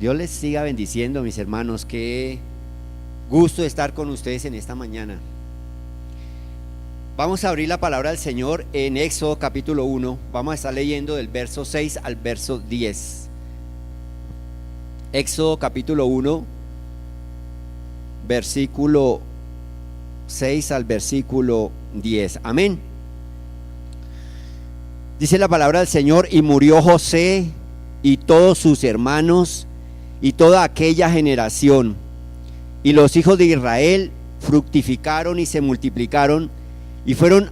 Dios les siga bendiciendo, mis hermanos. Qué gusto estar con ustedes en esta mañana. Vamos a abrir la palabra del Señor en Éxodo capítulo 1. Vamos a estar leyendo del verso 6 al verso 10. Éxodo capítulo 1, versículo 6 al versículo 10. Amén. Dice la palabra del Señor: y murió José y todos sus hermanos y toda aquella generación, y los hijos de Israel fructificaron y se multiplicaron y fueron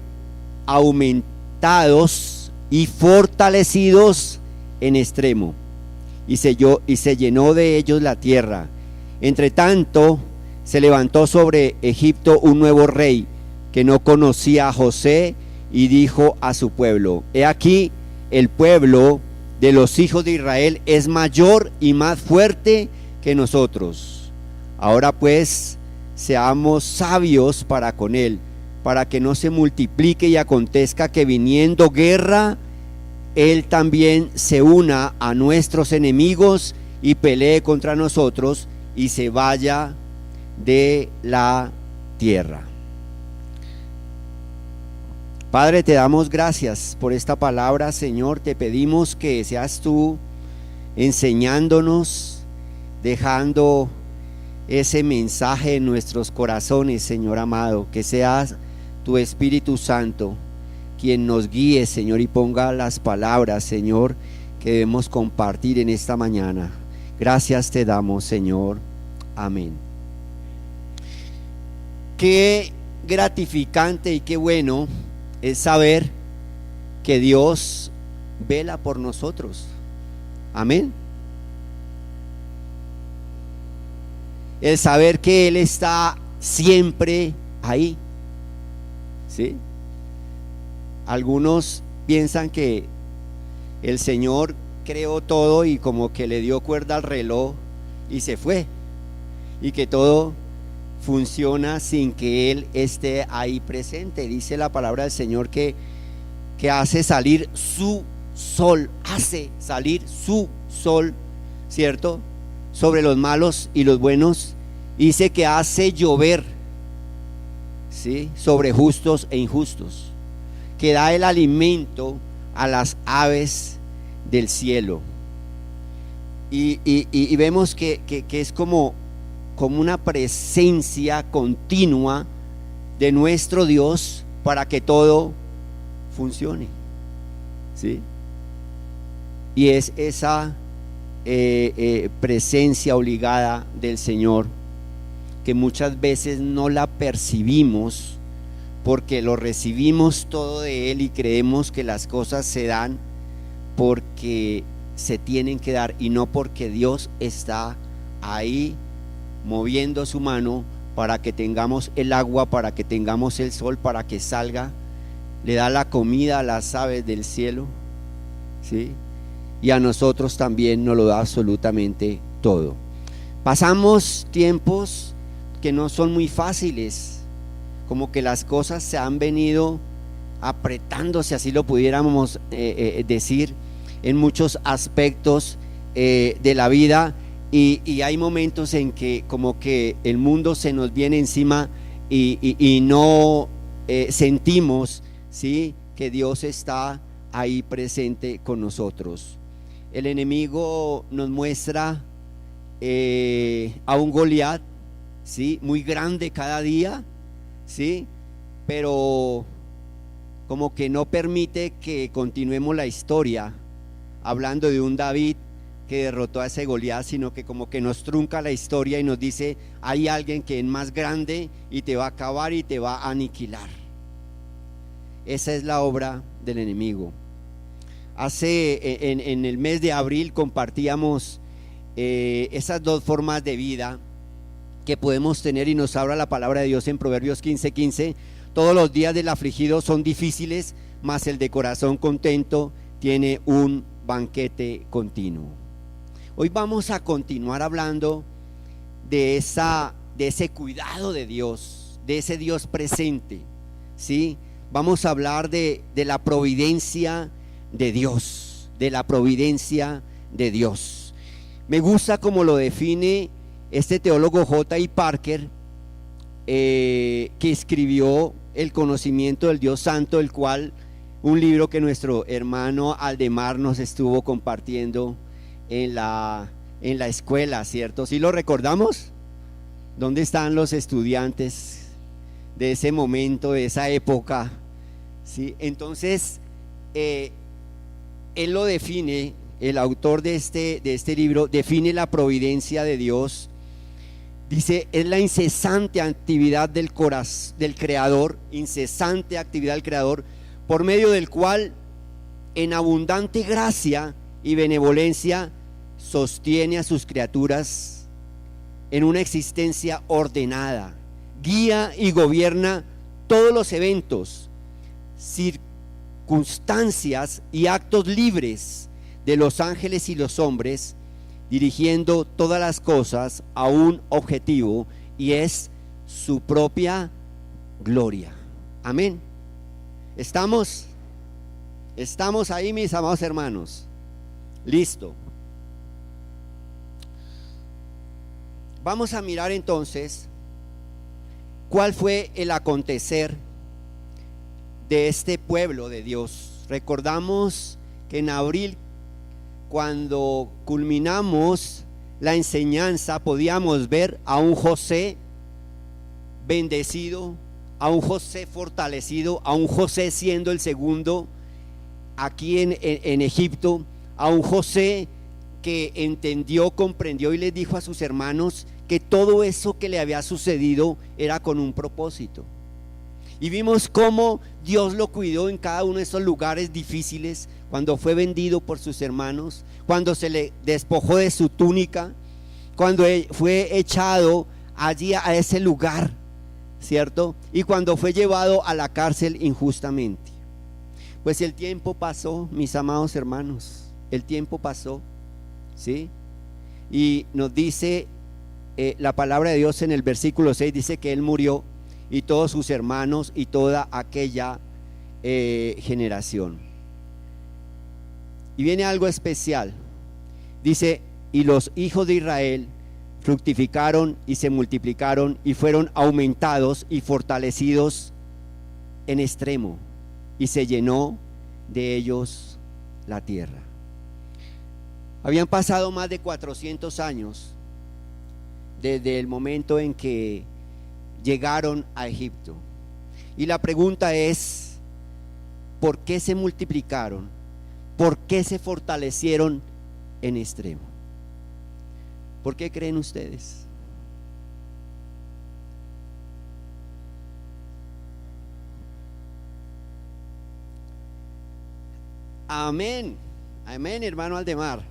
aumentados y fortalecidos en extremo, y se llenó de ellos la tierra. Entre tanto se levantó sobre Egipto un nuevo rey que no conocía a José, y dijo a su pueblo: he aquí, el pueblo de los hijos de Israel es mayor y más fuerte que nosotros. Ahora pues seamos sabios para con él, para que no se multiplique y acontezca que viniendo guerra, él también se una a nuestros enemigos y pelee contra nosotros y se vaya de la tierra. Padre, te damos gracias por esta palabra, Señor. Te pedimos que seas tú enseñándonos, dejando ese mensaje en nuestros corazones, Señor amado. Que seas tu Espíritu Santo quien nos guíe, Señor, y ponga las palabras, Señor, que debemos compartir en esta mañana. Gracias te damos, Señor. Amén. Qué gratificante y qué bueno es saber que Dios vela por nosotros. Amén. El saber que Él está siempre ahí. ¿Sí? Algunos piensan que el Señor creó todo y como que le dio cuerda al reloj y se fue, y que todo funciona sin que Él esté ahí presente. Dice la palabra del Señor que hace salir su sol, ¿cierto? Sobre los malos y los buenos. Dice que hace llover, ¿sí? Sobre justos e injustos, que da el alimento a las aves del cielo. Y vemos que es como una presencia continua de nuestro Dios para que todo funcione, ¿sí? Y es esa presencia obligada del Señor que muchas veces no la percibimos, porque lo recibimos todo de Él y creemos que las cosas se dan porque se tienen que dar y no porque Dios está ahí moviendo su mano para que tengamos el agua, para que tengamos el sol, para que salga. Le da la comida a las aves del cielo, ¿sí? Y a nosotros también nos lo da absolutamente todo. Pasamos tiempos que no son muy fáciles, como que las cosas se han venido apretando, si así lo pudiéramos decir, en muchos aspectos de la vida. Y hay momentos en que como que el mundo se nos viene encima y no sentimos, ¿sí?, que Dios está ahí presente con nosotros. El enemigo nos muestra a un Goliat, ¿sí?, muy grande cada día, ¿sí?, pero como que no permite que continuemos la historia hablando de un David que derrotó a ese Goliat, sino que como que nos trunca la historia y nos dice: hay alguien que es más grande y te va a acabar y te va a aniquilar. Esa es la obra del enemigo. En el mes de abril compartíamos esas dos formas de vida que podemos tener, y nos habla la palabra de Dios en Proverbios 15:15. Todos los días del afligido son difíciles, mas el de corazón contento tiene un banquete continuo. Hoy vamos a continuar hablando de ese cuidado de Dios, de ese Dios presente, ¿sí? Vamos a hablar de la providencia de Dios, de la providencia de Dios. Me gusta como lo define este teólogo J.I. Parker, que escribió El conocimiento del Dios Santo, el cual, un libro que nuestro hermano Aldemar nos estuvo compartiendo en la escuela, ¿cierto? ¿Sí lo recordamos? ¿Dónde están los estudiantes de ese momento, de esa época? ¿Sí? Entonces, él lo define, el autor de este libro define la providencia de Dios. Dice, es la incesante actividad del Creador, incesante actividad del Creador, por medio del cual, en abundante gracia y benevolencia, sostiene a sus criaturas en una existencia ordenada, guía y gobierna todos los eventos, circunstancias y actos libres de los ángeles y los hombres, dirigiendo todas las cosas a un objetivo, y es su propia gloria. Amén. ¿Estamos ahí, mis amados hermanos? Listo. Vamos a mirar entonces cuál fue el acontecer de este pueblo de Dios. Recordamos que en abril, cuando culminamos la enseñanza, podíamos ver a un José bendecido, a un José fortalecido, a un José siendo el segundo aquí en Egipto, a un José que entendió, comprendió y les dijo a sus hermanos que todo eso que le había sucedido era con un propósito. Y vimos cómo Dios lo cuidó en cada uno de esos lugares difíciles, cuando fue vendido por sus hermanos, cuando se le despojó de su túnica, cuando fue echado allí a ese lugar, ¿cierto? Y cuando fue llevado a la cárcel injustamente. Pues el tiempo pasó, mis amados hermanos, el tiempo pasó, ¿sí? Y nos dice la palabra de Dios en el versículo 6, dice que él murió y todos sus hermanos y toda aquella generación. Y viene algo especial, dice, y los hijos de Israel fructificaron y se multiplicaron y fueron aumentados y fortalecidos en extremo, y se llenó de ellos la tierra. Habían pasado más de 400 años desde el momento en que llegaron a Egipto, y la pregunta es, ¿por qué se multiplicaron? ¿Por qué se fortalecieron en extremo? ¿Por qué creen ustedes? Amén, amén, hermano Aldemar.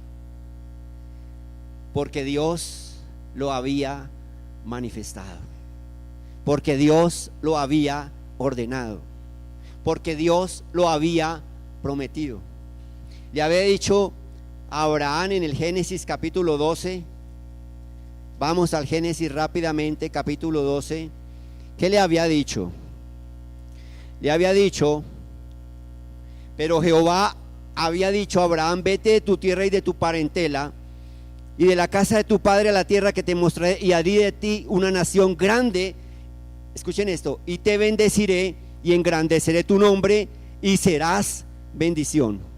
Porque Dios lo había manifestado, porque Dios lo había ordenado, porque Dios lo había prometido. Le había dicho a Abraham en el Génesis capítulo 12, vamos al Génesis rápidamente, capítulo 12, ¿qué le había dicho? Le había dicho, pero Jehová había dicho a Abraham, vete de tu tierra y de tu parentela y de la casa de tu padre a la tierra que te mostraré, y haré de ti una nación grande. Escuchen esto, y te bendeciré y engrandeceré tu nombre y serás bendición.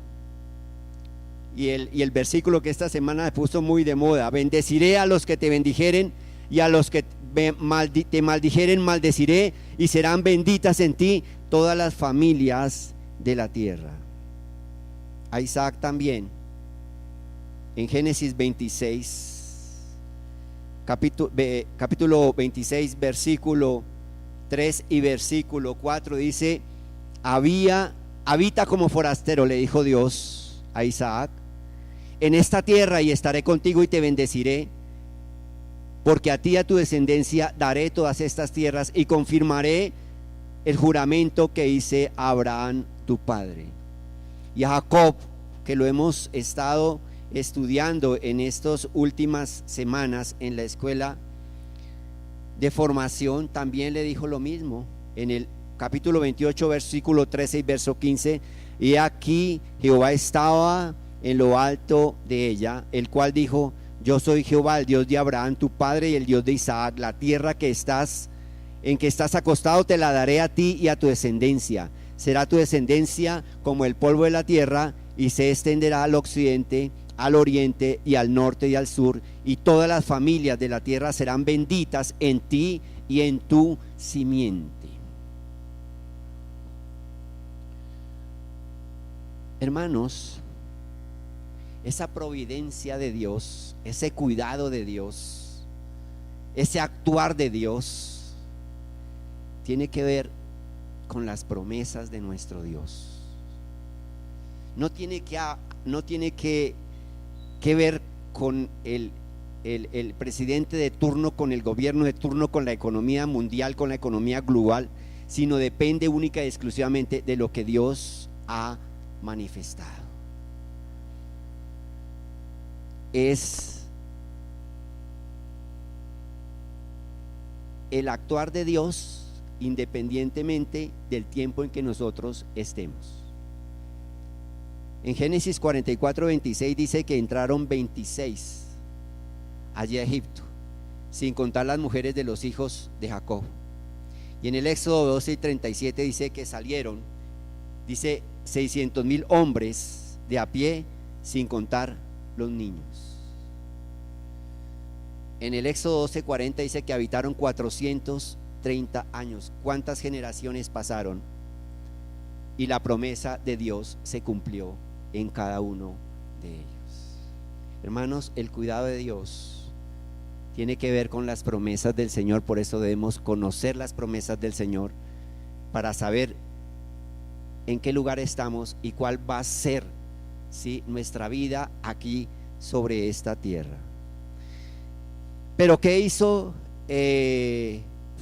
Y el versículo que esta semana me puso muy de moda: bendeciré a los que te bendijeren y a los que te maldijeren maldeciré, y serán benditas en ti todas las familias de la tierra. A Isaac también, en Génesis 26, capítulo 26, versículo 3 y versículo 4, dice, habita como forastero, le dijo Dios a Isaac, en esta tierra, y estaré contigo y te bendeciré, porque a ti y a tu descendencia daré todas estas tierras, y confirmaré el juramento que hice a Abraham tu padre. Y a Jacob, que lo hemos estado estudiando en estas últimas semanas en la escuela de formación, también le dijo lo mismo en el capítulo 28, versículo 13 y verso 15. Y aquí Jehová estaba en lo alto de ella, el cual dijo, Yo soy Jehová, el Dios de Abraham, tu padre, y el Dios de Isaac. La tierra en que estás acostado te la daré a ti y a tu descendencia. Será tu descendencia como el polvo de la tierra, y se extenderá al occidente, al oriente y al norte y al sur, y todas las familias de la tierra serán benditas en ti y en tu simiente. Hermanos, esa providencia de Dios, ese cuidado de Dios, ese actuar de Dios, tiene que ver con las promesas de nuestro Dios. No tiene que ver con el presidente de turno, con el gobierno de turno, con la economía mundial, con la economía global, sino depende única y exclusivamente de lo que Dios ha manifestado. Es el actuar de Dios independientemente del tiempo en que nosotros estemos. En Génesis 44:26 dice que entraron 26 allí a Egipto, sin contar las mujeres de los hijos de Jacob. Y en el Éxodo 12:37 dice que salieron, dice 600,000 hombres de a pie, sin contar los niños. En el Éxodo 12:40 dice que habitaron 430 años. ¿Cuántas generaciones pasaron? Y la promesa de Dios se cumplió en cada uno de ellos. Hermanos, el cuidado de Dios tiene que ver con las promesas del Señor. Por eso debemos conocer las promesas del Señor, para saber en qué lugar estamos y cuál va a ser, ¿sí?, nuestra vida aquí sobre esta tierra. Pero ¿qué hizo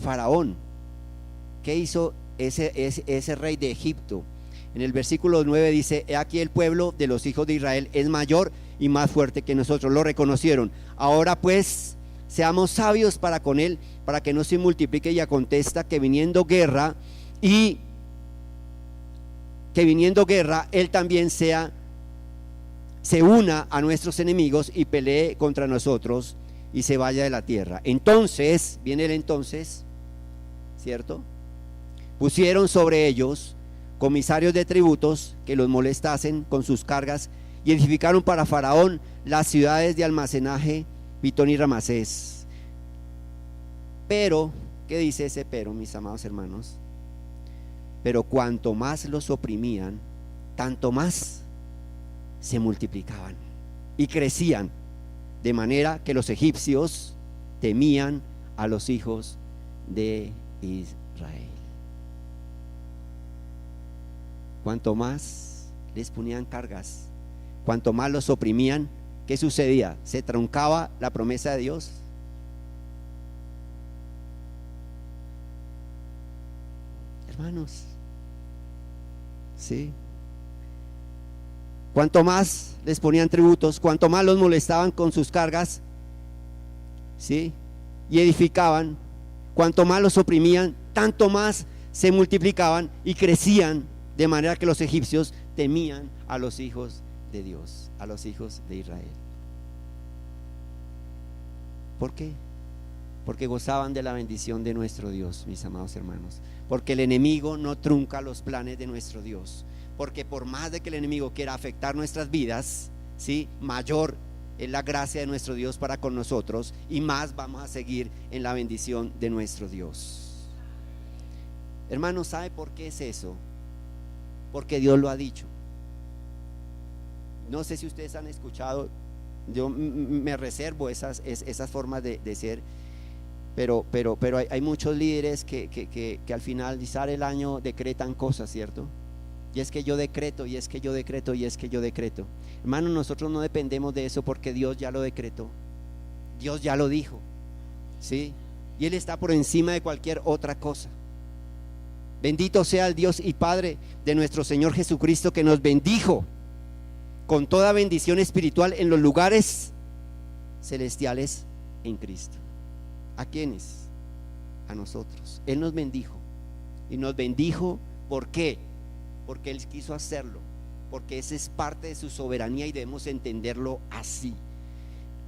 Faraón? ¿Qué hizo ese rey de Egipto? En el versículo 9 dice: he aquí el pueblo de los hijos de Israel es mayor y más fuerte que nosotros. Lo reconocieron. Ahora pues seamos sabios para con él, para que no se multiplique. Y acontezca que viniendo guerra, él también se una a nuestros enemigos y pelee contra nosotros y se vaya de la tierra. Entonces, viene el entonces, ¿cierto? Pusieron sobre ellos comisarios de tributos que los molestasen con sus cargas, y edificaron para Faraón las ciudades de almacenaje, Pitón y Ramasés. Pero, ¿qué dice ese pero, mis amados hermanos? Pero cuanto más los oprimían, tanto más se multiplicaban y crecían, de manera que los egipcios temían a los hijos de Israel. Cuanto más les ponían cargas, cuanto más los oprimían, ¿qué sucedía? ¿Se truncaba la promesa de Dios? Hermanos, ¿sí? Cuanto más les ponían tributos, cuanto más los molestaban con sus cargas, ¿sí?, y edificaban, cuanto más los oprimían, tanto más se multiplicaban y crecían, de manera que los egipcios temían a los hijos de Dios, a los hijos de Israel. ¿Por qué? Porque gozaban de la bendición de nuestro Dios, mis amados hermanos. Porque el enemigo no trunca los planes de nuestro Dios. Porque por más de que el enemigo quiera afectar nuestras vidas, ¿sí?, mayor es la gracia de nuestro Dios para con nosotros, y más vamos a seguir en la bendición de nuestro Dios. Hermanos, ¿sabe por qué es eso? Porque Dios lo ha dicho. No sé si ustedes han escuchado, yo me reservo esas formas de ser, pero hay muchos líderes que al final sale el año decretan cosas, ¿cierto? Y es que yo decreto, y es que yo decreto, y es que yo decreto. Hermano, nosotros no dependemos de eso, porque Dios ya lo decretó, Dios ya lo dijo, ¿sí? Y Él está por encima de cualquier otra cosa. Bendito sea el Dios y Padre de nuestro Señor Jesucristo, que nos bendijo con toda bendición espiritual en los lugares celestiales en Cristo. ¿A quiénes? A nosotros. Él nos bendijo, y nos bendijo, ¿por qué? Porque Él quiso hacerlo, porque esa es parte de su soberanía y debemos entenderlo así.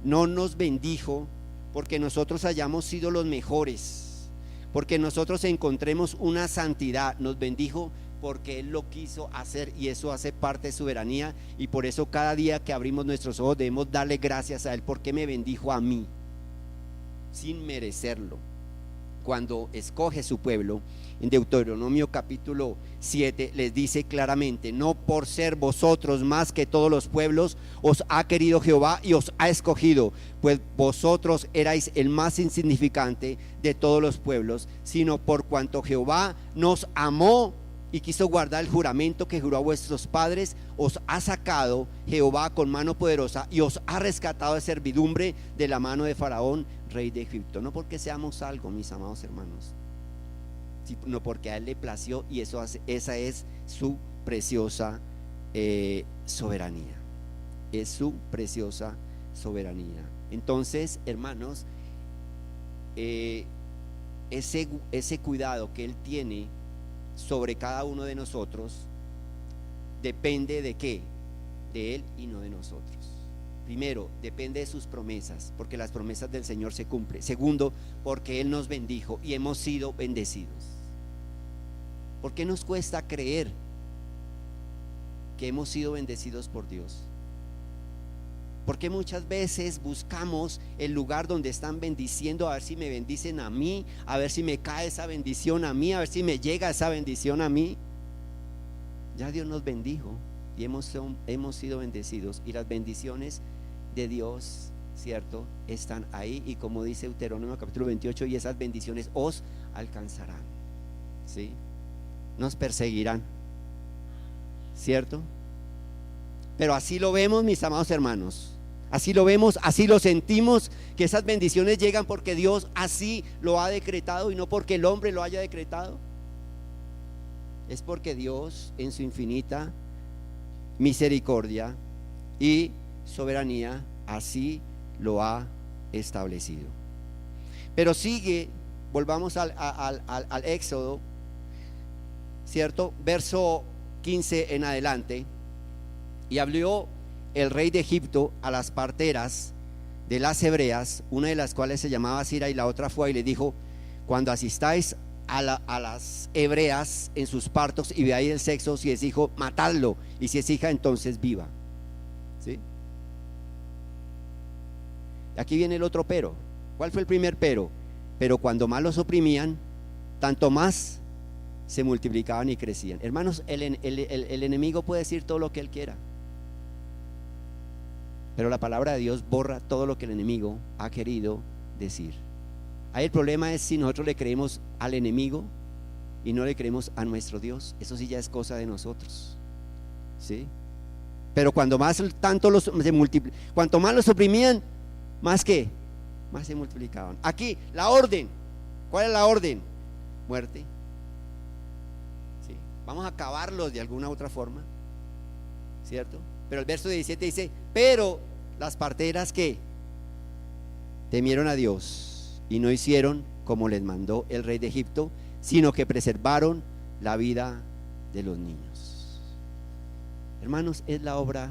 no nos bendijo porque nosotros hayamos sido los mejores, porque nosotros encontremos una santidad. Nos bendijo porque Él lo quiso hacer, y eso hace parte de su soberanía. Y por eso cada día que abrimos nuestros ojos debemos darle gracias a Él, porque me bendijo a mí sin merecerlo. Cuando escoge su pueblo, en Deuteronomio capítulo 7 les dice claramente: no por ser vosotros más que todos los pueblos os ha querido Jehová y os ha escogido, pues vosotros erais el más insignificante de todos los pueblos, sino por cuanto Jehová nos amó y quiso guardar el juramento que juró a vuestros padres, os ha sacado Jehová con mano poderosa y os ha rescatado de servidumbre de la mano de Faraón, rey de Egipto. No porque seamos algo, mis amados hermanos, sino porque a Él le plació, y esa es su preciosa soberanía. Es su preciosa soberanía. Entonces, hermanos, ese cuidado que Él tiene sobre cada uno de nosotros depende de qué, de Él y no de nosotros. Primero, depende de sus promesas, porque las promesas del Señor se cumplen. Segundo, porque Él nos bendijo y hemos sido bendecidos. ¿Por qué nos cuesta creer que hemos sido bendecidos por Dios? Porque muchas veces buscamos el lugar donde están bendiciendo, a ver si me bendicen a mí, a ver si me cae esa bendición a mí, a ver si me llega esa bendición a mí. Ya Dios nos bendijo y hemos sido bendecidos, y las bendiciones de Dios, ¿cierto?, están ahí, y como dice Deuteronomio capítulo 28, y esas bendiciones os alcanzarán, ¿sí? Nos perseguirán, ¿cierto? Pero así lo vemos, mis amados hermanos, así lo vemos, así lo sentimos, que esas bendiciones llegan porque Dios así lo ha decretado y no porque el hombre lo haya decretado. Es porque Dios, en su infinita misericordia y soberanía, así lo ha establecido. Pero sigue, volvamos al Éxodo, ¿cierto? Verso 15 en adelante. Y habló el rey de Egipto a las parteras de las hebreas, una de las cuales se llamaba Sira y la otra fue, y le dijo: cuando asistáis a las hebreas en sus partos y veáis el sexo, si es hijo, matadlo, y si es hija, entonces viva. ¿Sí? Aquí viene el otro pero. ¿Cuál fue el primer pero? Pero cuando más los oprimían, tanto más se multiplicaban y crecían. Hermanos, el enemigo puede decir todo lo que él quiera, pero la palabra de Dios borra todo lo que el enemigo ha querido decir. Ahí el problema es si nosotros le creemos al enemigo y no le creemos a nuestro Dios. Eso sí ya es cosa de nosotros, ¿sí? Pero cuanto más los oprimían, más se multiplicaban. Aquí la orden, ¿cuál es la orden? Muerte, ¿sí? Vamos a acabarlos de alguna otra forma, ¿cierto? Pero el verso 17 dice: pero las parteras que temieron a Dios y no hicieron como les mandó el rey de Egipto, sino que preservaron la vida de los niños. Hermanos, es la obra,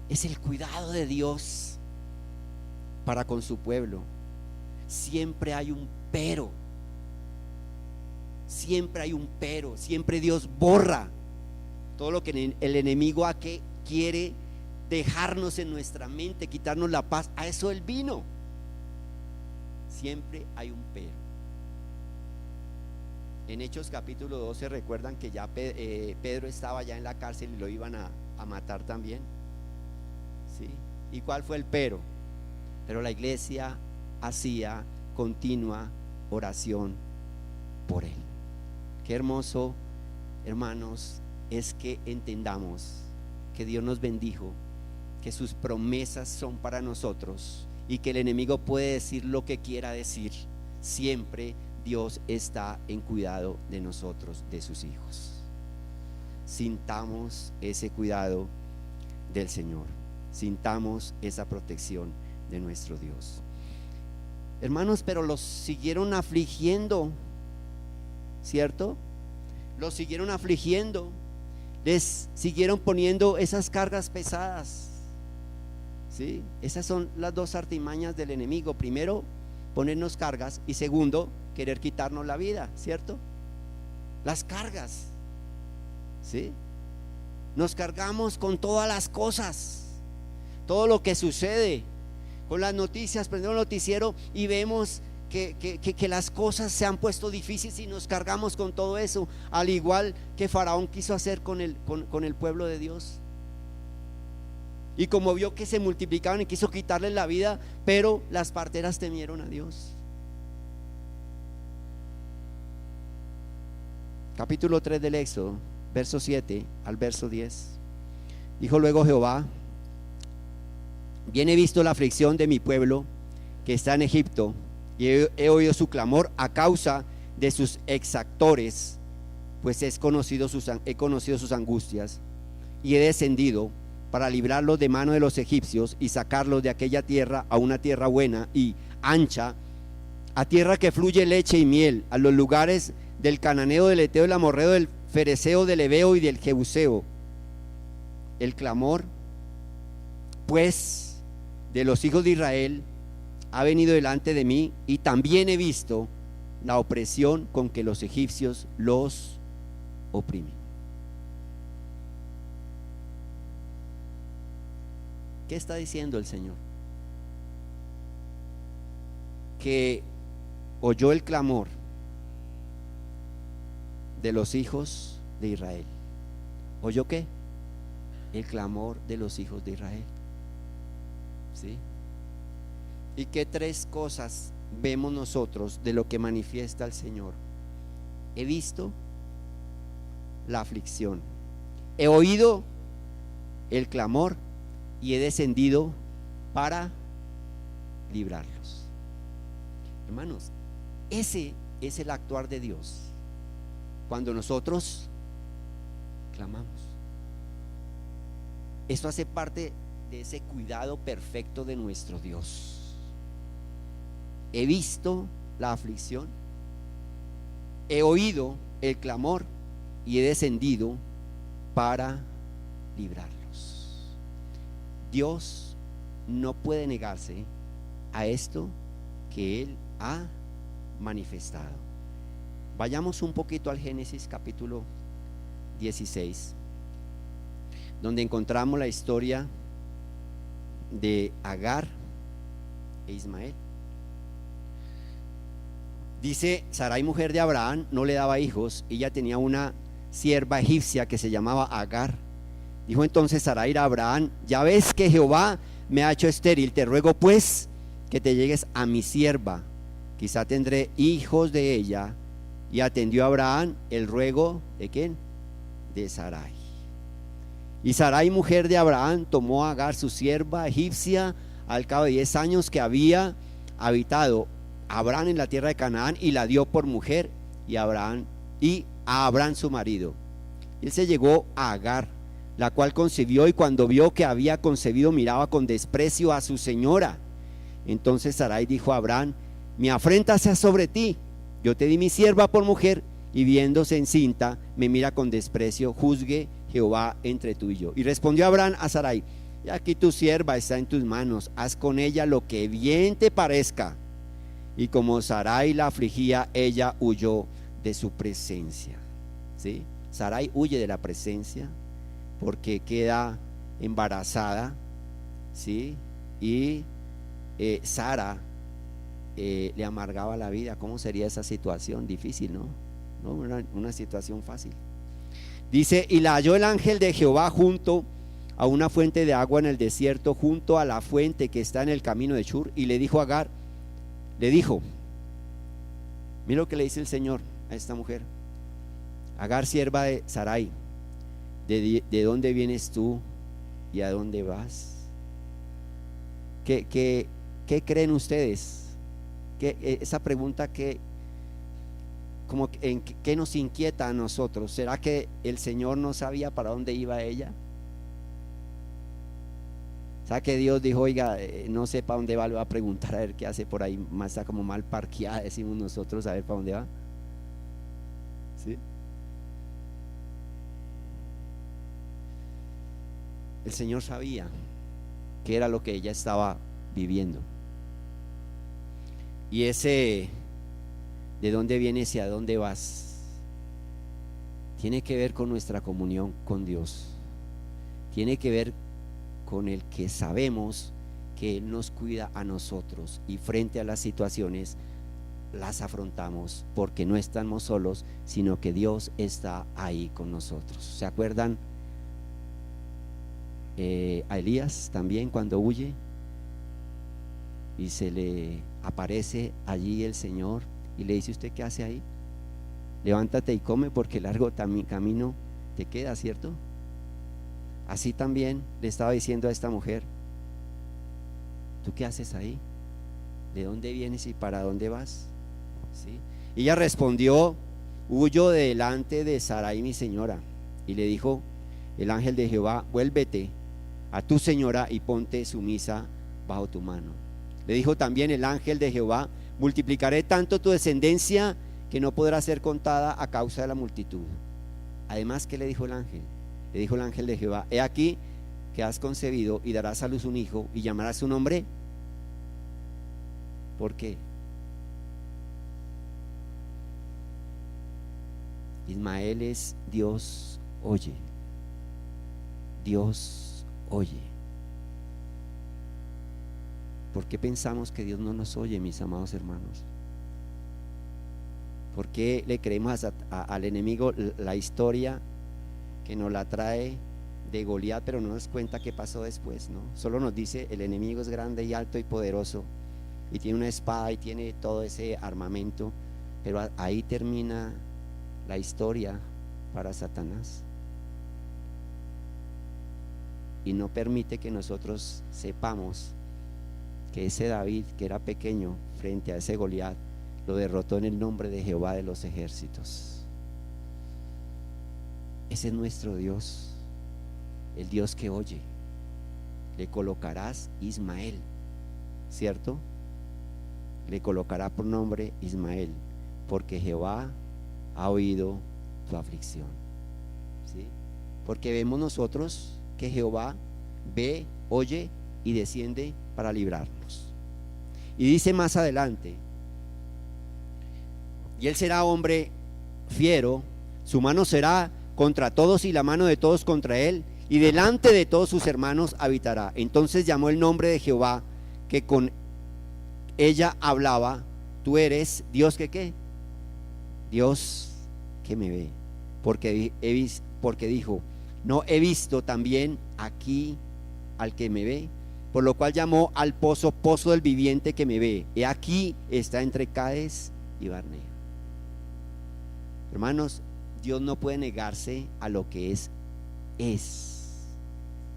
es el cuidado de Dios para con su pueblo. Siempre hay un pero, siempre hay un pero, siempre Dios borra todo lo que el enemigo quiere dejarnos en nuestra mente, quitarnos la paz. A eso él vino. Siempre hay un pero. En Hechos capítulo 12 recuerdan que ya Pedro estaba ya en la cárcel y lo iban a matar también, ¿sí? ¿Y cuál fue el pero? Pero la iglesia hacía continua oración por él. Qué hermoso, hermanos, es que entendamos que Dios nos bendijo, que sus promesas son para nosotros y que el enemigo puede decir lo que quiera decir. Siempre Dios está en cuidado de nosotros, de sus hijos. Sintamos ese cuidado del Señor, sintamos esa protección de nuestro Dios. Hermanos, pero los siguieron afligiendo, ¿cierto? Los siguieron afligiendo, les siguieron poniendo esas cargas pesadas, ¿sí? Esas son las dos artimañas del enemigo. Primero, ponernos cargas, y segundo, querer quitarnos la vida, ¿cierto? Las cargas, ¿sí? Nos cargamos con todas las cosas, todo lo que sucede, con las noticias. Prendemos el noticiero y vemos que las cosas se han puesto difíciles y nos cargamos con todo eso, al igual que Faraón quiso hacer con el pueblo de Dios. Y como vio que se multiplicaban y quiso quitarles la vida, pero las parteras temieron a Dios. Capítulo 3 del Éxodo, verso 7 al verso 10. Dijo luego Jehová: bien he visto la aflicción de mi pueblo que está en Egipto, y he oído su clamor a causa de sus exactores, pues he conocido sus angustias, y he descendido para librarlos de mano de los egipcios y sacarlos de aquella tierra a una tierra buena y ancha, a tierra que fluye leche y miel, a los lugares del cananeo, del eteo, del amorreo, del fereceo, del heveo y del jebuseo. El clamor pues de los hijos de Israel ha venido delante de mí, y también he visto la opresión con que los egipcios los oprimen. ¿Qué está diciendo el Señor? Que oyó el clamor de los hijos de Israel. ¿Oyó qué? El clamor de los hijos de Israel. ¿Sí? ¿Y qué tres cosas vemos nosotros de lo que manifiesta el Señor? He visto la aflicción, he oído el clamor, y he descendido para librarlos. Hermanos, ese es el actuar de Dios cuando nosotros clamamos. Esto hace parte de ese cuidado perfecto de nuestro Dios. He visto la aflicción, he oído el clamor, y he descendido para librarlos. Dios no puede negarse a esto que Él ha manifestado. Vayamos un poquito al Génesis capítulo 16, donde encontramos la historia de Agar e Ismael. Dice: Sarai, mujer de Abraham, no le daba hijos, y ella tenía una sierva egipcia que se llamaba Agar. Dijo entonces Sarai a Abraham: ya ves que Jehová me ha hecho estéril, te ruego pues que te llegues a mi sierva, quizá tendré hijos de ella. Y atendió Abraham el ruego ¿de quién? De Sarai. Y Sarai, mujer de Abraham, tomó a Agar, su sierva egipcia, al cabo de 10 años que había habitado Abraham en la tierra de Canaán, y la dio por mujer, y a Abraham su marido. Y él se llegó a Agar, la cual concibió, y cuando vio que había concebido, miraba con desprecio a su señora. Entonces Sarai dijo a Abraham: mi afrenta sea sobre ti, yo te di mi sierva por mujer, y viéndose encinta me mira con desprecio, juzgue Jehová entre tú y yo. Y respondió Abraham a Sarai: y aquí tu sierva está en tus manos, haz con ella lo que bien te parezca. Y como Sarai la afligía, ella huyó de su presencia. ¿Sí? Sarai huye de la presencia porque queda embarazada, ¿sí? Y Sara le amargaba la vida. ¿Cómo sería esa situación? Difícil, ¿no? No una situación fácil. Dice: y la halló el ángel de Jehová junto a una fuente de agua en el desierto, junto a la fuente que está en el camino de Shur, y le dijo a Agar, mira lo que le dice el Señor a esta mujer: Agar, sierva de Sarai, ¿de dónde vienes tú y a dónde vas? ¿Qué creen ustedes? Esa pregunta ¿qué nos inquieta a nosotros? ¿Será que el Señor no sabía para dónde iba ella? ¿Sabe que Dios dijo: oiga, no sé para dónde va, le va a preguntar a ver qué hace por ahí? Más está como mal parqueada, decimos nosotros, a ver para dónde va. ¿Sí? El Señor sabía que era lo que ella estaba viviendo. Y ese, ¿de dónde vienes y a dónde vas?, tiene que ver con nuestra comunión con Dios. Tiene que ver con el que sabemos que Él nos cuida a nosotros, y frente a las situaciones las afrontamos porque no estamos solos, sino que Dios está ahí con nosotros. ¿Se acuerdan a Elías también cuando huye y se le aparece allí el Señor y le dice: ¿usted qué hace ahí? Levántate y come porque largo camino te queda, ¿cierto? Así también le estaba diciendo a esta mujer: ¿tú qué haces ahí? ¿De dónde vienes y para dónde vas? ¿Sí? Y ella respondió: huyo delante de Sarai mi señora. Y le dijo el ángel de Jehová: vuélvete a tu señora y ponte sumisa bajo tu mano. Le dijo también el ángel de Jehová: multiplicaré tanto tu descendencia que no podrá ser contada a causa de la multitud. Además, ¿qué le dijo el ángel? Le dijo el ángel de Jehová: he aquí que has concebido y darás a luz un hijo y llamarás su nombre. ¿Por qué? Ismael es Dios oye. Dios oye. ¿Por qué pensamos que Dios no nos oye, mis amados hermanos? ¿Por qué le creemos al enemigo la historia que nos la trae de Goliat, pero no nos cuenta qué pasó después, ¿no? Solo nos dice: el enemigo es grande y alto y poderoso, y tiene una espada y tiene todo ese armamento, pero ahí termina la historia para Satanás, y no permite que nosotros sepamos que ese David, que era pequeño frente a ese Goliat, lo derrotó en el nombre de Jehová de los ejércitos. Ese es nuestro Dios, el Dios que oye. Le colocarás Ismael, ¿cierto? Le colocará por nombre Ismael, porque Jehová ha oído tu aflicción. ¿Sí? Porque vemos nosotros que Jehová ve, oye y desciende para librarnos. Y dice más adelante: y él será hombre fiero, su mano será contra todos y la mano de todos contra él, y delante de todos sus hermanos habitará. Entonces llamó el nombre de Jehová que con ella hablaba: tú eres Dios que ¿qué? Dios que me ve. Porque dijo: no he visto también aquí al que me ve. Por lo cual llamó al pozo del viviente que me ve. He aquí está entre Cades y Barnea. Hermanos, Dios no puede negarse a lo que es.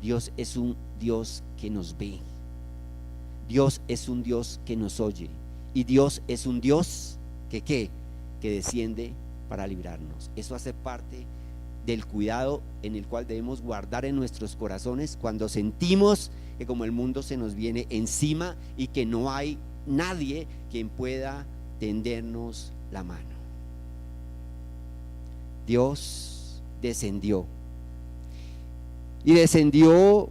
Dios es un Dios que nos ve. Dios es un Dios que nos oye. Y Dios es un Dios que desciende para librarnos. Eso hace parte del cuidado en el cual debemos guardar en nuestros corazones cuando sentimos que como el mundo se nos viene encima y que no hay nadie quien pueda tendernos la mano. Dios descendió, y descendió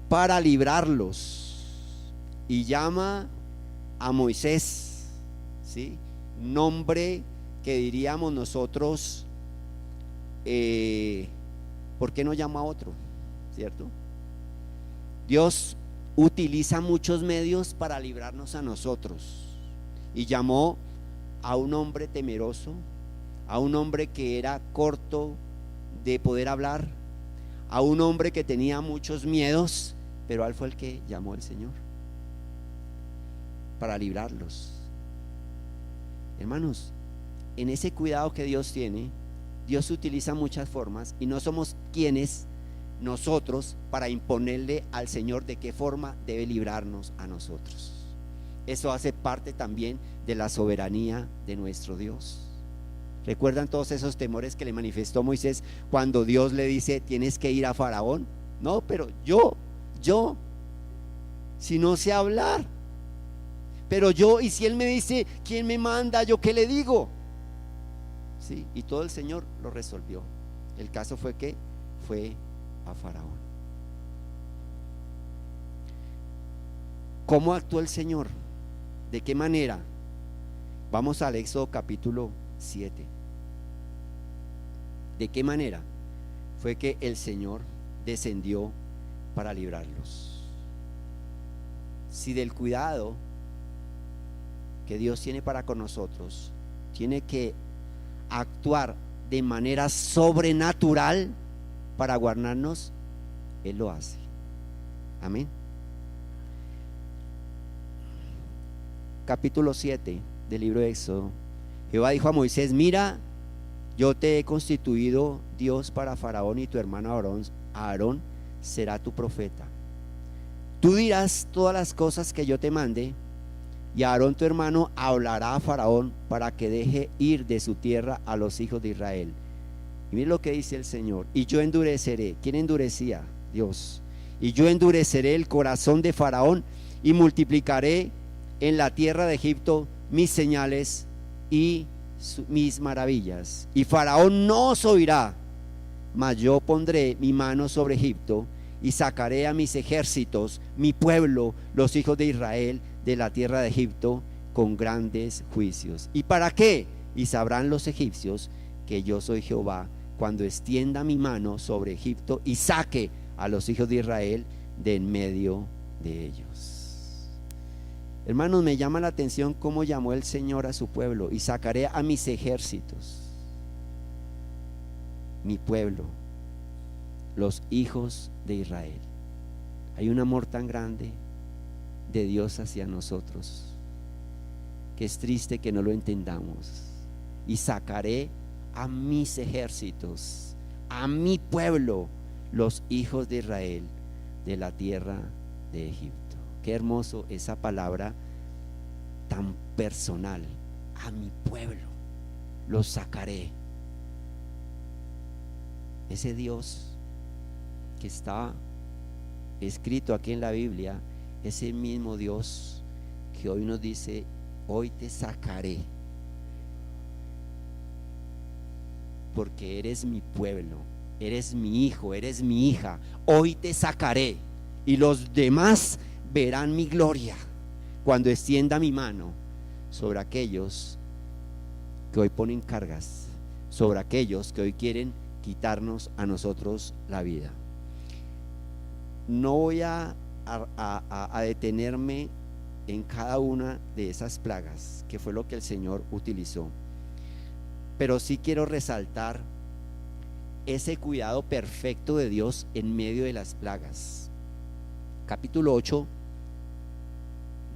para librarlos, y llama a Moisés, ¿sí? Nombre que diríamos nosotros, ¿por qué no llama a otro? ¿Cierto? Dios utiliza muchos medios para librarnos a nosotros, y llamó a un hombre temeroso, a un hombre que era corto de poder hablar, a un hombre que tenía muchos miedos, pero a él fue el que llamó el Señor para librarlos. Hermanos, en ese cuidado que Dios tiene, Dios utiliza muchas formas, y no somos quienes nosotros para imponerle al Señor de qué forma debe librarnos a nosotros. Eso hace parte también de la soberanía de nuestro Dios. ¿Recuerdan todos esos temores que le manifestó Moisés cuando Dios le dice: tienes que ir a Faraón? No, pero yo, si no sé hablar, pero y si él me dice: ¿quién me manda? ¿Yo qué le digo? Sí, y todo el Señor lo resolvió. El caso fue que fue a Faraón. ¿Cómo actuó el Señor? ¿De qué manera? Vamos al Éxodo capítulo 7. ¿De qué manera fue que el Señor descendió para librarlos? Si del cuidado que Dios tiene para con nosotros, tiene que actuar de manera sobrenatural para guardarnos, Él lo hace. Amén. Capítulo 7 del libro de Éxodo. Jehová dijo a Moisés: mira, yo te he constituido Dios para Faraón, y tu hermano Aarón será tu profeta. Tú dirás todas las cosas que yo te mande, y Aarón tu hermano hablará a Faraón para que deje ir de su tierra a los hijos de Israel. Y mire lo que dice el Señor: y yo endureceré. ¿Quién endurecía? Dios. Y yo endureceré el corazón de Faraón, y multiplicaré en la tierra de Egipto mis señales y mis maravillas. Y Faraón no os oirá, mas yo pondré mi mano sobre Egipto, y sacaré a mis ejércitos, mi pueblo, los hijos de Israel, de la tierra de Egipto, con grandes juicios. ¿Y para qué? Y sabrán los egipcios que yo soy Jehová, cuando extienda mi mano sobre Egipto y saque a los hijos de Israel de en medio de ellos. Hermanos, me llama la atención cómo llamó el Señor a su pueblo: y sacaré a mis ejércitos, mi pueblo, los hijos de Israel. Hay un amor tan grande de Dios hacia nosotros que es triste que no lo entendamos. Y sacaré a mis ejércitos, a mi pueblo, los hijos de Israel, de la tierra de Egipto. Qué hermoso esa palabra tan personal: a mi pueblo los sacaré. Ese Dios que está escrito aquí en la Biblia, ese mismo Dios que hoy nos dice: hoy te sacaré, porque eres mi pueblo, eres mi hijo, eres mi hija. Hoy te sacaré, y los demás verán mi gloria cuando extienda mi mano sobre aquellos que hoy ponen cargas, sobre aquellos que hoy quieren quitarnos a nosotros la vida. No voy a detenerme en cada una de esas plagas, que fue lo que el Señor utilizó, pero sí quiero resaltar ese cuidado perfecto de Dios en medio de las plagas. Capítulo 8,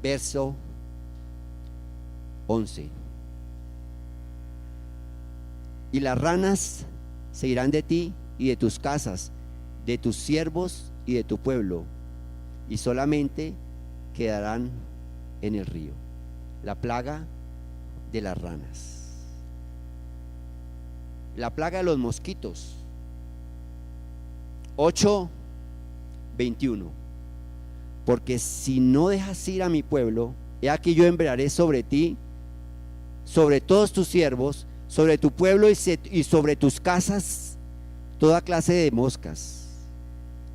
verso 11. Y las ranas se irán de ti y de tus casas, de tus siervos y de tu pueblo, y solamente quedarán en el río. La plaga de las ranas, la plaga de los mosquitos. 8:21. Porque si no dejas ir a mi pueblo, he aquí yo enviaré sobre ti, sobre todos tus siervos, sobre tu pueblo y sobre tus casas, toda clase de moscas,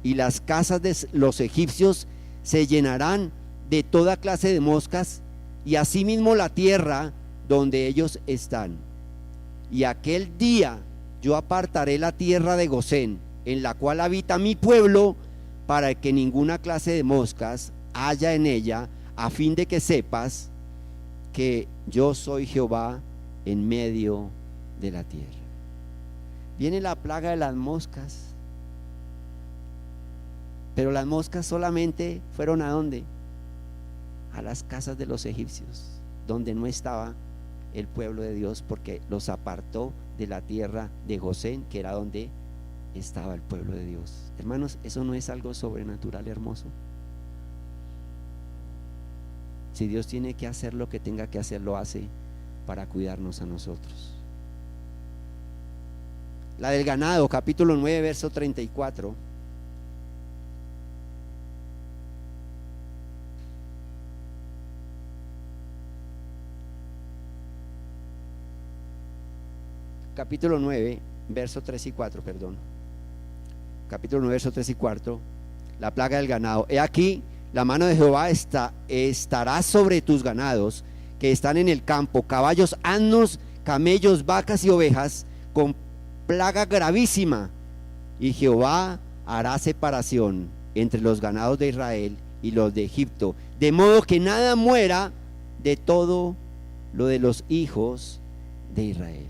y las casas de los egipcios se llenarán de toda clase de moscas, y asimismo la tierra donde ellos están. Y aquel día yo apartaré la tierra de Gosén, en la cual habita mi pueblo, para que ninguna clase de moscas haya en ella, a fin de que sepas que yo soy Jehová en medio de la tierra. Viene la plaga de las moscas, pero las moscas solamente fueron ¿a dónde? A las casas de los egipcios, donde no estaba el pueblo de Dios, porque los apartó de la tierra de Gosén, que era donde estaba el pueblo de Dios. Hermanos, ¿eso no es algo sobrenatural, hermoso? Si Dios tiene que hacer lo que tenga que hacer, lo hace para cuidarnos a nosotros. La del ganado, capítulo 9, verso 34. Capítulo 9, verso 3 y 4, perdón. Capítulo 9, verso 3 y 4. La plaga del ganado. He aquí, la mano de Jehová estará sobre tus ganados que están en el campo, caballos, asnos, camellos, vacas y ovejas, con plaga gravísima. Y Jehová hará separación entre los ganados de Israel y los de Egipto, de modo que nada muera de todo lo de los hijos de Israel.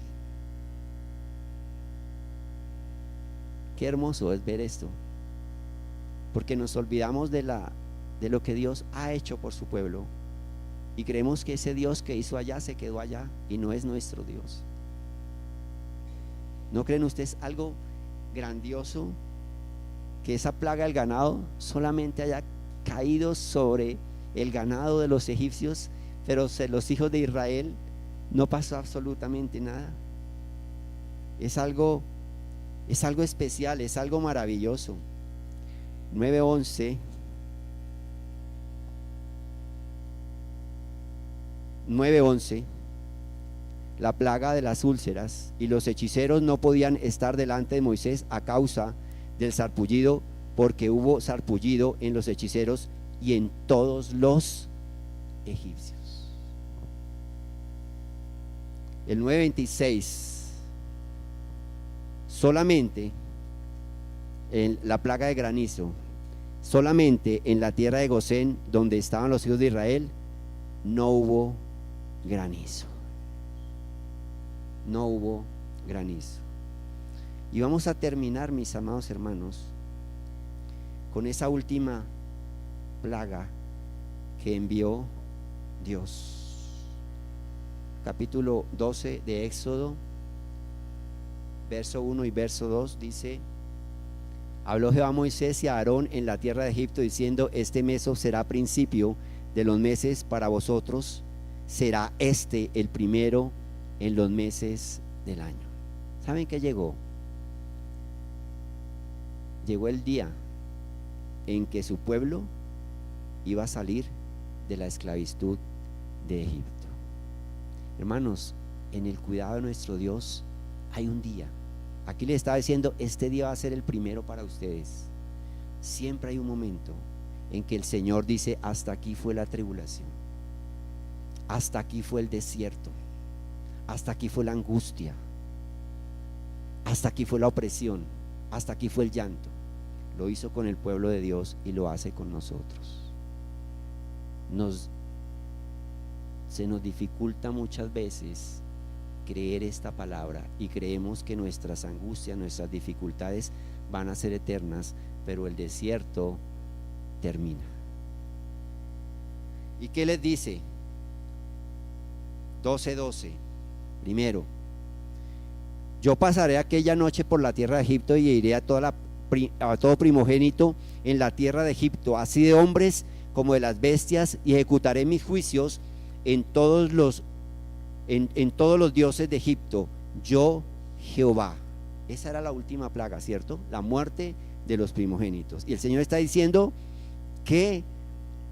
Qué hermoso es ver esto, porque nos olvidamos de lo que Dios ha hecho por su pueblo y creemos que ese Dios que hizo allá se quedó allá y no es nuestro Dios. ¿No creen ustedes algo grandioso? Que esa plaga del ganado solamente haya caído sobre el ganado de los egipcios, pero los hijos de Israel no pasó absolutamente nada. Es algo especial, es algo maravilloso. 9:11. 9:11. La plaga de las úlceras, y los hechiceros no podían estar delante de Moisés a causa del sarpullido, porque hubo sarpullido en los hechiceros y en todos los egipcios. El 9:26. Solamente en la plaga de granizo, solamente en la tierra de Gosén, donde estaban los hijos de Israel, no hubo granizo. No hubo granizo. Y vamos a terminar, mis amados hermanos, con esa última plaga que envió Dios. Capítulo 12 de Éxodo, verso 1 y verso 2 dice: habló Jehová a Moisés y a Aarón en la tierra de Egipto, diciendo: este mes será principio de los meses para vosotros, será este el primero en los meses del año. ¿Saben qué llegó? Llegó el día en que su pueblo iba a salir de la esclavitud de Egipto. Hermanos, en el cuidado de nuestro Dios hay un día. Aquí le estaba diciendo, este día va a ser el primero para ustedes. Siempre hay un momento en que el Señor dice: hasta aquí fue la tribulación, hasta aquí fue el desierto, hasta aquí fue la angustia, hasta aquí fue la opresión, hasta aquí fue el llanto. Lo hizo con el pueblo de Dios y lo hace con nosotros. Se nos dificulta muchas veces creer esta palabra y creemos que nuestras angustias, nuestras dificultades van a ser eternas, pero el desierto termina. ¿Y qué les dice? 12:12. Primero: yo pasaré aquella noche por la tierra de Egipto y iré a todo primogénito en la tierra de Egipto, así de hombres como de las bestias, y ejecutaré mis juicios en todos los dioses de Egipto, yo Jehová. Esa era la última plaga, ¿cierto? La muerte de los primogénitos. Y el Señor está diciendo que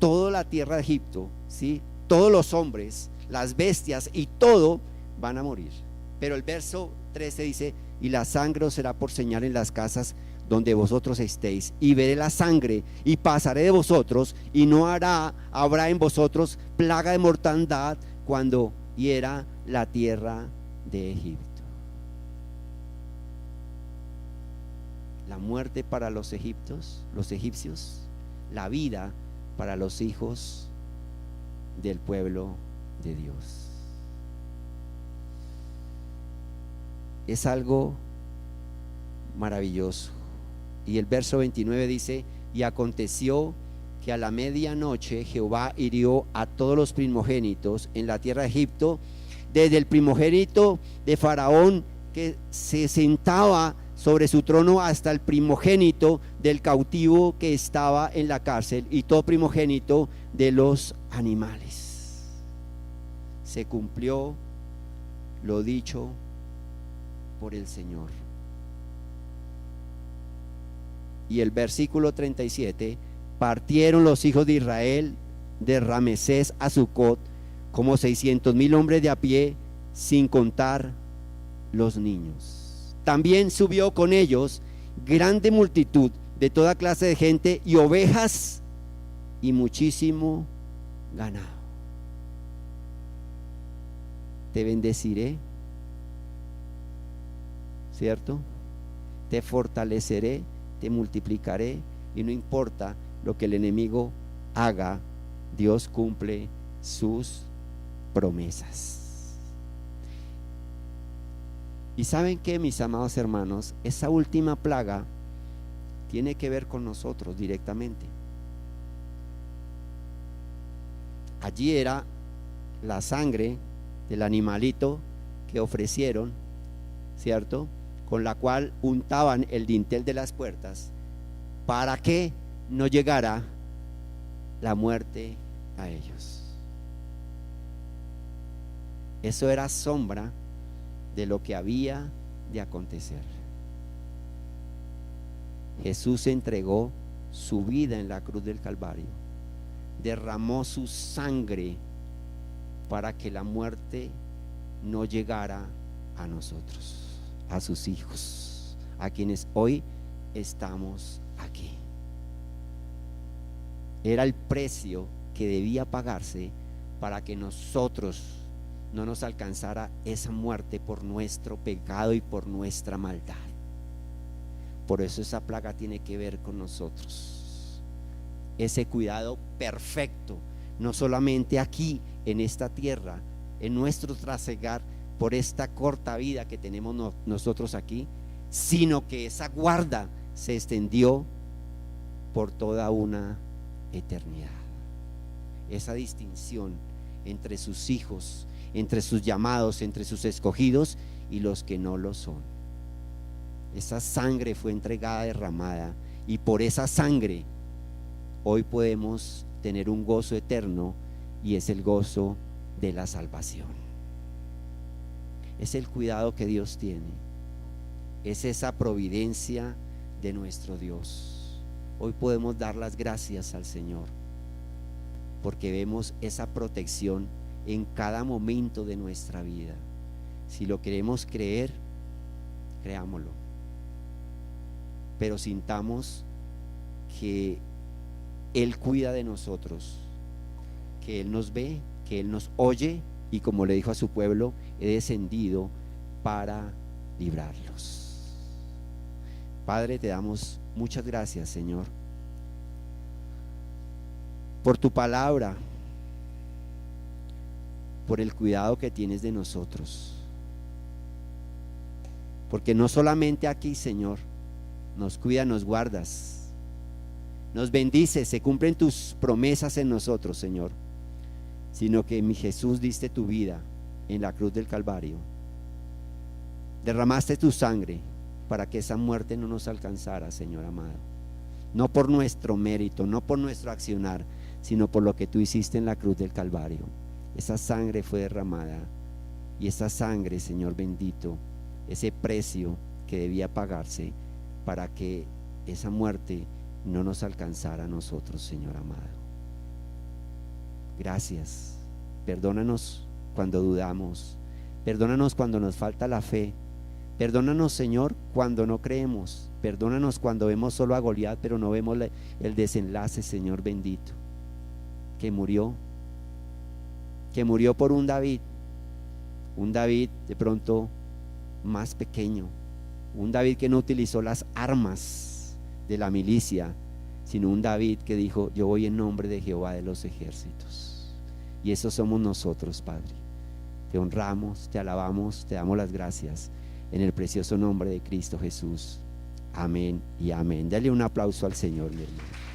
toda la tierra de Egipto, ¿sí?, todos los hombres, las bestias y todo van a morir. Pero el verso 13 dice: y la sangre os será por señal en las casas donde vosotros estéis, y veré la sangre y pasaré de vosotros, y no habrá en vosotros plaga de mortandad cuando hiera la tierra de Egipto. La muerte para los egipcios, la vida para los hijos del pueblo de Dios. Es algo maravilloso. Y el verso 29 dice: y aconteció que a la medianoche Jehová hirió a todos los primogénitos en la tierra de Egipto, desde el primogénito de Faraón que se sentaba sobre su trono hasta el primogénito del cautivo que estaba en la cárcel, y todo primogénito de los animales. Se cumplió lo dicho por el Señor. Y el versículo 37: partieron los hijos de Israel de Ramesés a Sucot como 600,000 hombres de a pie, sin contar los niños. También subió con ellos grande multitud de toda clase de gente, y ovejas y muchísimo ganado. Te bendeciré, ¿cierto? Te fortaleceré, te multiplicaré, y no importa lo que el enemigo haga, Dios cumple sus promesas. Y saben que, mis amados hermanos, esa última plaga tiene que ver con nosotros directamente. Allí era la sangre del animalito que ofrecieron, ¿cierto?, con la cual untaban el dintel de las puertas para que no llegara la muerte a ellos. Eso era sombra de lo que había de acontecer. Jesús entregó su vida en la cruz del Calvario, derramó su sangre para que la muerte no llegara a nosotros, a sus hijos, a quienes hoy estamos aquí. Era el precio que debía pagarse para que nosotros no nos alcanzara esa muerte por nuestro pecado y por nuestra maldad. Por eso esa plaga tiene que ver con nosotros. Ese cuidado perfecto, no solamente aquí en esta tierra, en nuestro trasegar por esta corta vida que tenemos nosotros aquí, sino que esa guarda se extendió por toda una eternidad. Esa distinción entre sus hijos, entre sus llamados, entre sus escogidos y los que no lo son. Esa sangre fue entregada, derramada, y por esa sangre hoy podemos tener un gozo eterno, y es el gozo de la salvación. Es el cuidado que Dios tiene, es esa providencia de nuestro Dios. Hoy podemos dar las gracias al Señor porque vemos esa protección en cada momento de nuestra vida. Si lo queremos creer, creámoslo, pero sintamos que Él cuida de nosotros, que Él nos ve, que Él nos oye, y como le dijo a su pueblo, he descendido para librarlos. Padre, te damos muchas gracias, Señor, por tu palabra, por el cuidado que tienes de nosotros, porque no solamente aquí, Señor, nos cuidas, nos guardas, nos bendices, se cumplen tus promesas en nosotros, Señor, sino que mi Jesús diste tu vida en la cruz del Calvario, derramaste tu sangre para que esa muerte no nos alcanzara, Señor amado, no por nuestro mérito, no por nuestro accionar, sino por lo que tú hiciste en la cruz del Calvario. Esa sangre fue derramada, y esa sangre, Señor bendito, ese precio que debía pagarse para que esa muerte no nos alcanzara a nosotros, Señor amado. Gracias. Perdónanos cuando dudamos, perdónanos cuando nos falta la fe, perdónanos, Señor, cuando no creemos, perdónanos cuando vemos solo a Goliat pero no vemos el desenlace, Señor bendito, que murió por un David de pronto más pequeño, un David que no utilizó las armas de la milicia, sino un David que dijo: yo voy en nombre de Jehová de los ejércitos. Y eso somos nosotros, Padre. Te honramos, te alabamos, te damos las gracias en el precioso nombre de Cristo Jesús. Amén y amén. Dale un aplauso al Señor, mi hermano.